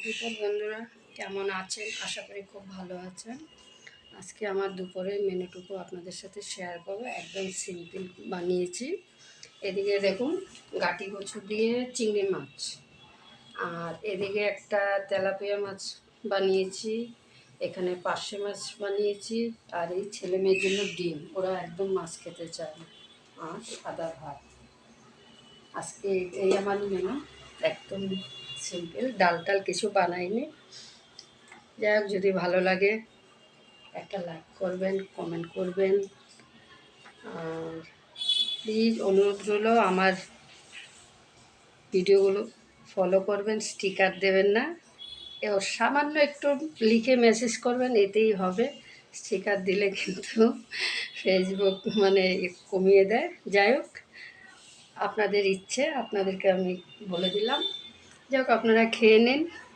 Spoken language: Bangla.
দুপুর বন্ধুরা কেমন আছেন? আশা করি খুব ভালো আছেন। আজকে আমার দুপুরের মেনুটুকু আপনাদের সাথে শেয়ার করব। একদম সিম্পল বানিয়েছি। এদিকে দেখুন গাটি কচু দিয়ে চিংড়ি মাছ, আর এদিকে একটা তেলাপিয়া মাছ বানিয়েছি, এখানে পার্শে মাছ বানিয়েছি, আর এই ছেলে মেয়ের জন্য ডিম, ওরা একদম মাছ খেতে চায় না, আর সাদা ভাত। আজকে এই আমার মেনু, একদম সিম্পল, ডাল টাল কিছু বানাইনি। যাই হোক, যদি ভালো লাগে একটা লাইক করবেন, কমেন্ট করবেন, আর প্লিজ অনুরোধ রইল আমার ভিডিওগুলো ফলো করবেন, স্টিকার দেবেন না, এও সামান্য একটু লিখে মেসেজ করবেন, এতেই হবে। স্টিকার দিলে কিন্তু ফেসবুক কমিয়ে দেয়। যাই হোক, আপনাদের ইচ্ছে, আপনাদেরকে আমি বলে দিলাম। যাই হোক, আপনারা খেয়ে নিন।